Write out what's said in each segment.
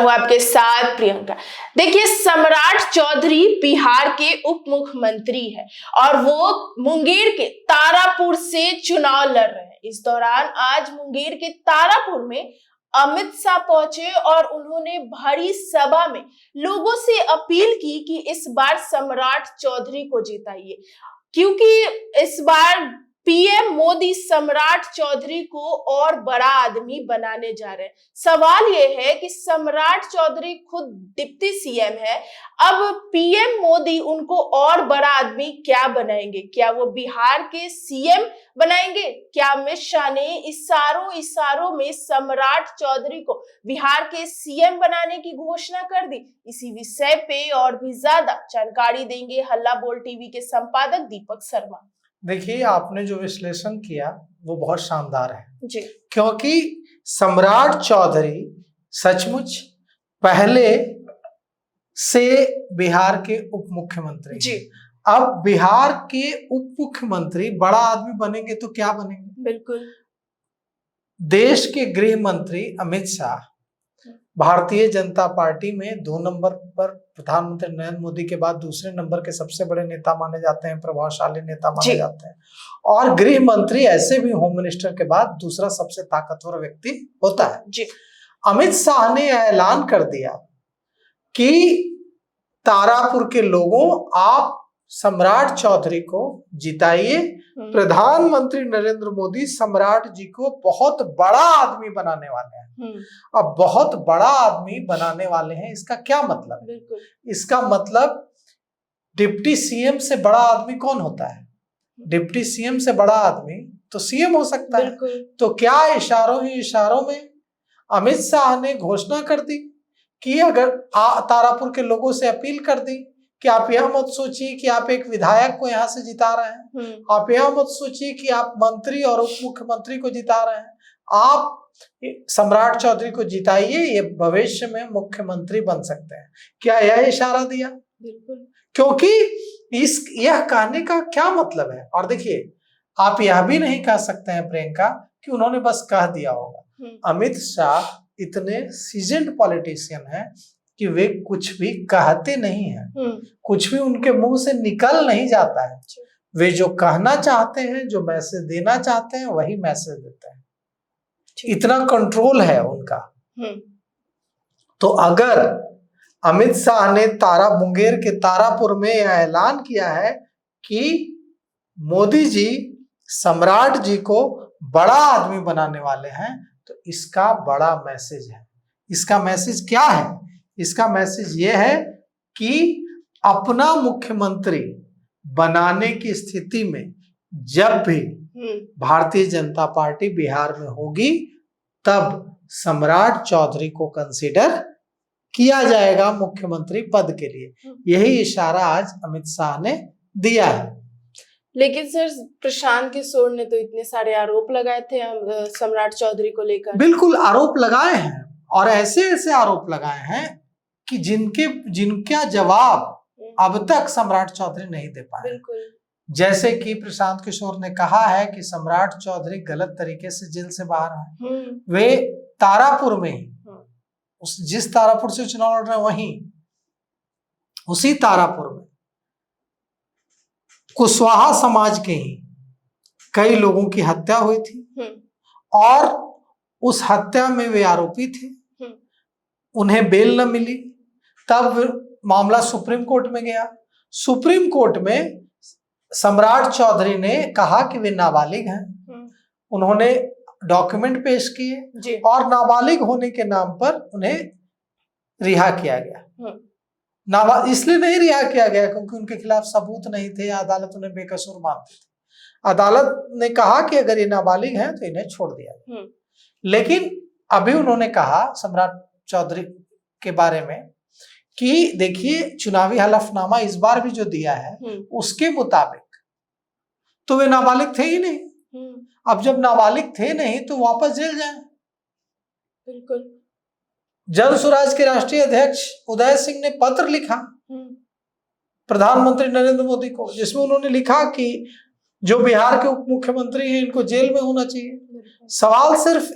हूँ आपके साथ प्रियंका। देखिए, सम्राट चौधरी बिहार के उप मुख्यमंत्री है और वो मुंगेर के तारापुर से चुनाव लड़ रहे हैं। इस दौरान आज मुंगेर के तारापुर में अमित शाह पहुंचे और उन्होंने भरी सभा में लोगों से अपील की कि इस बार सम्राट चौधरी को जिताइए, क्योंकि इस बार पीएम मोदी सम्राट चौधरी को और बड़ा आदमी बनाने जा रहे हैं। सवाल यह है कि सम्राट चौधरी खुद डिप्टी सीएम है, अब पीएम मोदी उनको और बड़ा आदमी क्या बनाएंगे? क्या वो बिहार के सीएम बनाएंगे? क्या अमित शाह ने इशारों में सम्राट चौधरी को बिहार के सीएम बनाने की घोषणा कर दी? इसी विषय पे और भी ज्यादा जानकारी देंगे हल्ला बोल टीवी के संपादक दीपक शर्मा। देखिए, आपने जो विश्लेषण किया वो बहुत शानदार है जी, क्योंकि सम्राट चौधरी सचमुच पहले से बिहार के उप मुख्यमंत्री जी, अब बिहार के उप मुख्यमंत्री बड़ा आदमी बनेंगे तो क्या बनेंगे? बिल्कुल। देश के गृह मंत्री अमित शाह भारतीय जनता पार्टी में 2 नंबर पर प्रधानमंत्री नरेंद्र मोदी के बाद दूसरे नंबर के सबसे बड़े नेता माने जाते हैं, प्रभावशाली नेता माने जाते हैं। और गृह मंत्री ऐसे भी होम मिनिस्टर के बाद दूसरा सबसे ताकतवर व्यक्ति होता है। जी। अमित शाह ने ऐलान कर दिया कि तारापुर के लोगों, आप सम्राट चौधरी को जिताइए। प्रधानमंत्री नरेंद्र मोदी सम्राट जी को बहुत बड़ा आदमी बनाने वाले हैं। अब बहुत बड़ा आदमी बनाने वाले हैं, इसका क्या मतलब है? इसका मतलब डिप्टी सीएम से बड़ा आदमी कौन होता है? डिप्टी सीएम से बड़ा आदमी तो सीएम हो सकता है। तो क्या इशारों ही इशारों में अमित शाह ने घोषणा कर दी कि अगर तारापुर के लोगों से अपील कर दी कि आप यह मत सोचिए कि आप एक विधायक को यहाँ से जिता रहे हैं, आप यह मत सोचिए कि आप मंत्री और उप मुख्यमंत्री को जिता रहे हैं, आप सम्राट चौधरी को जिताइए, ये भविष्य में मुख्यमंत्री बन सकते हैं। क्या यह इशारा दिया? बिल्कुल। क्योंकि यह कहने का क्या मतलब है? और देखिए, आप यह भी नहीं कह सकते हैं प्रियंका कि उन्होंने बस कह दिया होगा। अमित शाह इतने सीजन्ड पॉलिटिशियन हैं कि वे कुछ भी कहते नहीं हैं, कुछ भी उनके मुंह से निकल नहीं जाता है। वे जो कहना चाहते हैं, जो मैसेज देना चाहते हैं, वही मैसेज देते हैं। इतना कंट्रोल है उनका। तो अगर अमित शाह ने मुंगेर के तारापुर में यह ऐलान किया है कि मोदी जी सम्राट जी को बड़ा आदमी बनाने वाले हैं, तो इसका बड़ा मैसेज है। इसका मैसेज क्या है? इसका मैसेज ये है कि अपना मुख्यमंत्री बनाने की स्थिति में जब भी भारतीय जनता पार्टी बिहार में होगी, तब सम्राट चौधरी को कंसीडर किया जाएगा मुख्यमंत्री पद के लिए। यही इशारा आज अमित शाह ने दिया है। लेकिन सर, प्रशांत किशोर ने तो इतने सारे आरोप लगाए थे सम्राट चौधरी को लेकर। बिल्कुल, आरोप लगाए हैं और ऐसे ऐसे आरोप लगाए हैं कि जिनका जवाब अब तक सम्राट चौधरी नहीं दे पाए। बिल्कुल। जैसे कि प्रशांत किशोर ने कहा है कि सम्राट चौधरी गलत तरीके से जेल से बाहर आए। वे तारापुर में ही, जिस तारापुर से चुनाव लड़ रहे हैं, वहीं उसी तारापुर में कुशवाहा समाज के ही कई लोगों की हत्या हुई थी और उस हत्या में वे आरोपी थे। उन्हें बेल न मिली, तब मामला सुप्रीम कोर्ट में गया। सुप्रीम कोर्ट में सम्राट चौधरी ने कहा कि वे नाबालिग हैं। उन्होंने डॉक्यूमेंट पेश किए और नाबालिग होने के नाम पर उन्हें रिहा किया गया। इसलिए नहीं रिहा किया गया क्योंकि उनके खिलाफ सबूत नहीं थे, अदालत उन्हें बेकसूर मानती थी। अदालत ने कहा कि अगर ये नाबालिग हैं तो इन्हें छोड़ दिया गया। लेकिन अभी उन्होंने कहा सम्राट चौधरी के बारे में कि देखिए, चुनावी हलफनामा इस बार भी जो दिया है उसके मुताबिक तो वे नाबालिग थे ही नहीं। अब जब नाबालिग थे नहीं तो वापस जेल जाएं। बिल्कुल। जन स्वराज के राष्ट्रीय अध्यक्ष उदय सिंह ने पत्र लिखा प्रधानमंत्री नरेंद्र मोदी को, जिसमें उन्होंने लिखा कि जो बिहार के उप मुख्यमंत्री हैं इनको जेल में होना चाहिए। सवाल सिर्फ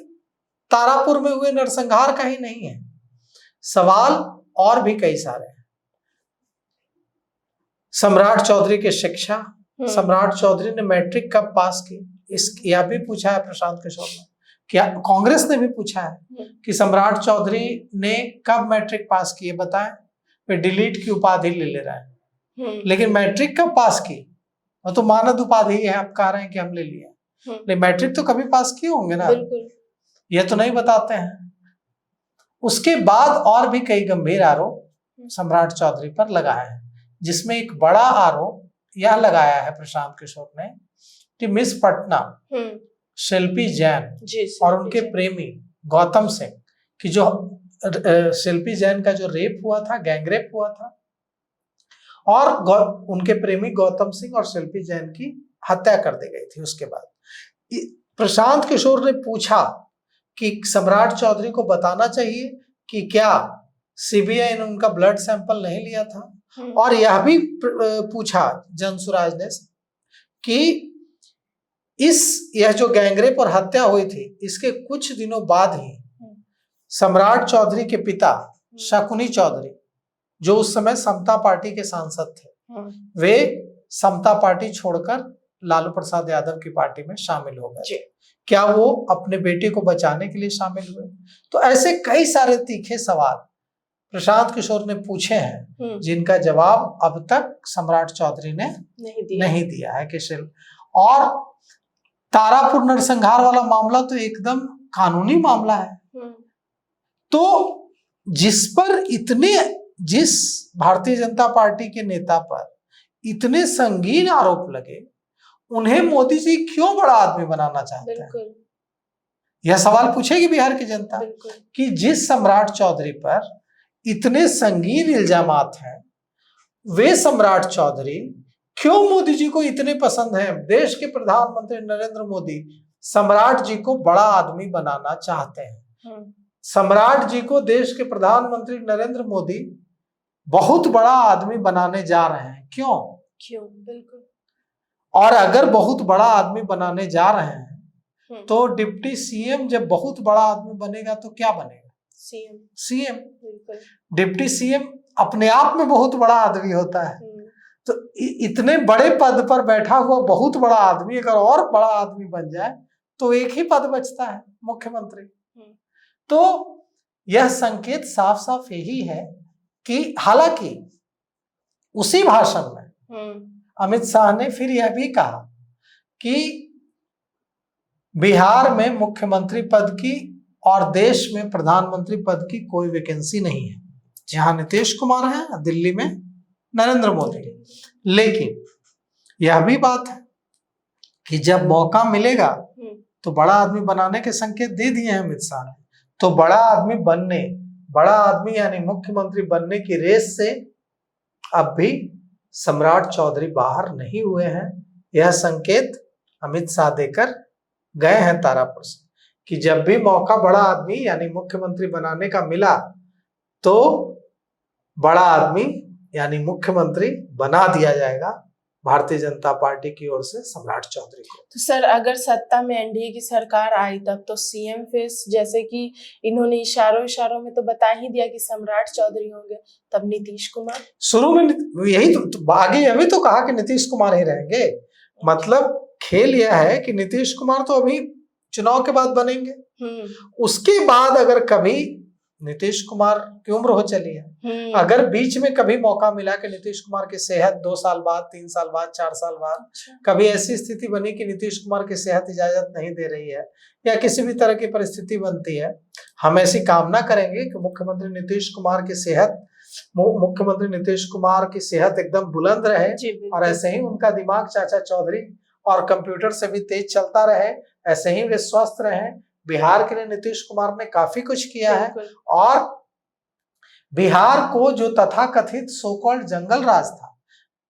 तारापुर में हुए नरसंहार का ही नहीं है, सवाल और भी कई सारे हैं। सम्राट चौधरी की शिक्षा, सम्राट चौधरी ने मैट्रिक कब पास की, इस यह भी पूछा है प्रशांत किशोर ने। क्या कांग्रेस ने भी पूछा है कि सम्राट चौधरी ने कब मैट्रिक पास की, बताएं। वे डिलीट की उपाधि ले रहा है, लेकिन मैट्रिक कब पास की, वो तो मानद उपाधि है, आप कह रहे हैं कि हम ले लिया, नहीं मैट्रिक तो कभी पास किए होंगे ना, ये तो नहीं बताते हैं। उसके बाद और भी कई गंभीर आरोप सम्राट चौधरी पर लगाए हैं, जिसमें एक बड़ा आरोप यह लगाया है प्रशांत किशोर ने कि मिस पटना शिल्पी जैन और उनके प्रेमी गौतम सिंह की जो शिल्पी जैन का जो रेप हुआ था, गैंग रेप हुआ था, और उनके प्रेमी गौतम सिंह और शिल्पी जैन की हत्या कर दी गई थी। उसके बाद प्रशांत किशोर ने पूछा कि सम्राट चौधरी को बताना चाहिए कि क्या सीबीआई ने उनका ब्लड सैंपल नहीं लिया था, और यह भी पूछा जनसुराज ने कि यह जो गैंगरेप और हत्या हुई थी, इसके कुछ दिनों बाद ही सम्राट चौधरी के पिता शकुनी चौधरी, जो उस समय समता पार्टी के सांसद थे, वे समता पार्टी छोड़कर लालू प्रसाद यादव की पार्टी में शामिल हो गए। क्या वो अपने बेटे को बचाने के लिए शामिल हुए? तो ऐसे कई सारे तीखे सवाल प्रशांत किशोर ने पूछे हैं, जिनका जवाब अब तक सम्राट चौधरी ने नहीं दिया है। कि और तारापुर नरसंहार वाला मामला तो एकदम कानूनी मामला है, तो जिस भारतीय जनता पार्टी के नेता पर इतने संगीन आरोप लगे, उन्हें मोदी जी क्यों बड़ा आदमी बनाना चाहते हैं? यह सवाल पूछेगी बिहार की जनता कि जिस सम्राट चौधरी पर इतने संगीन इल्जामात हैं, वे सम्राट चौधरी क्यों मोदी जी को इतने पसंद हैं? देश के प्रधानमंत्री नरेंद्र मोदी सम्राट जी को बड़ा आदमी बनाना चाहते हैं। सम्राट जी को देश के प्रधानमंत्री नरेंद्र मोदी बहुत बड़ा आदमी बनाने जा रहे हैं। क्यों? बिल्कुल। और अगर बहुत बड़ा आदमी बनाने जा रहे हैं, तो डिप्टी सीएम जब बहुत बड़ा आदमी बनेगा तो क्या बनेगा? सीएम। डिप्टी सीएम अपने आप में बहुत बड़ा आदमी होता है। तो इतने बड़े पद पर बैठा हुआ बहुत बड़ा आदमी अगर और बड़ा आदमी बन जाए तो एक ही पद बचता है, मुख्यमंत्री। तो यह संकेत साफ साफ यही है कि हालांकि उसी भाषण में अमित शाह ने फिर यह भी कहा कि बिहार में मुख्यमंत्री पद की और देश में प्रधानमंत्री पद की कोई वैकेंसी नहीं है। जहां नीतीश कुमार है, दिल्ली में नरेंद्र मोदी। लेकिन यह भी बात है कि जब मौका मिलेगा तो बड़ा आदमी बनाने के संकेत दे दिए हैं अमित शाह ने। तो बड़ा आदमी यानी मुख्यमंत्री बनने की रेस से अब भी सम्राट चौधरी बाहर नहीं हुए हैं। यह संकेत अमित शाह देकर गए हैं तारापुर से कि जब भी मौका बड़ा आदमी यानी मुख्यमंत्री बनाने का मिला तो बड़ा आदमी यानी मुख्यमंत्री बना दिया जाएगा भारतीय जनता पार्टी की ओर से सम्राट चौधरी को। तो सर, अगर सत्ता में एनडीए की सरकार आई तब तो सीएम फेस, जैसे कि इन्होंने इशारों में तो बता ही दिया कि सम्राट चौधरी होंगे, तब नीतीश कुमार शुरू में यही तो आगे अभी तो कहा कि नीतीश कुमार ही रहेंगे। मतलब खेल यह है कि नीतीश कुमार तो अभी चुनाव के बाद बनेंगे, उसके बाद अगर कभी नीतीश कुमार की उम्र हो चली है, अगर बीच में कभी मौका मिला कि नीतीश कुमार की सेहत 2 साल बाद, 3 साल बाद, 4 साल बाद कभी ऐसी स्थिति बनी कि नीतीश कुमार की सेहत इजाजत नहीं दे रही है या किसी भी तरह की परिस्थिति बनती है, हम ऐसी कामना करेंगे कि मुख्यमंत्री नीतीश कुमार की सेहत एकदम बुलंद रहे और ऐसे ही उनका दिमाग चाचा चौधरी और कंप्यूटर से भी तेज चलता रहे, ऐसे ही वे स्वस्थ रहे। बिहार के लिए नीतीश कुमार ने काफी कुछ किया है और बिहार को जो तथाकथित सो कॉल्ड जंगल राज था,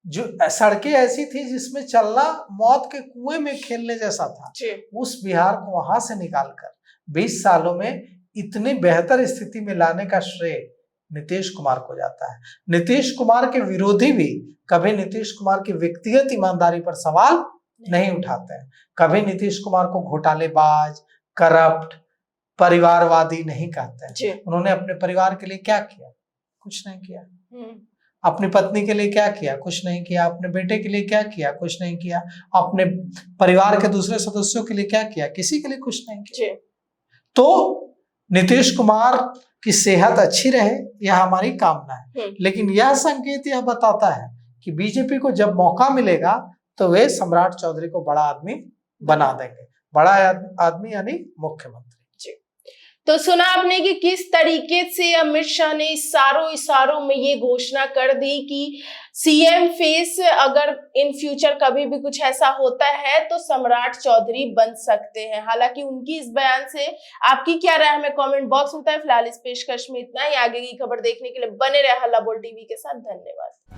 जो सड़कें ऐसी थी जिसमें चलना मौत के कुएं में खेलने जैसा था, उस बिहार को वहां से निकालकर 20 सालों में इतनी बेहतर स्थिति में लाने का श्रेय नीतीश कुमार को जाता है। नीतीश कुमार के विरोधी भी कभी नीतीश कुमार की व्यक्तिगत ईमानदारी पर सवाल नहीं उठाते हैं, कभी नीतीश कुमार को घोटालेबाज, करप्ट परिवारवादी नहीं कहते जी। हैं। उन्होंने अपने परिवार के लिए क्या किया? कुछ नहीं किया। अपनी पत्नी के लिए क्या किया? कुछ नहीं किया। अपने बेटे के लिए क्या किया? कुछ नहीं किया। अपने परिवार के दूसरे सदस्यों के लिए क्या किया? किसी के लिए कुछ नहीं किया। तो नीतीश कुमार की सेहत अच्छी रहे, यह हमारी कामना है। लेकिन यह संकेत यह बताता है कि बीजेपी को जब मौका मिलेगा तो वे सम्राट चौधरी को बड़ा आदमी बना देंगे। बड़ा आदमी यानी मुख्यमंत्री। तो सुना आपने कि किस तरीके से अमित शाह ने इशारों में ये घोषणा कर दी कि सीएम फेस अगर इन फ्यूचर कभी भी कुछ ऐसा होता है तो सम्राट चौधरी बन सकते हैं। हालांकि उनकी इस बयान से आपकी क्या राय हमें कमेंट बॉक्स में बताएं। फिलहाल इस पेशकश में इतना ही। आगे की खबर देखने के लिए बने रहे हल्ला बोल टीवी के साथ। धन्यवाद।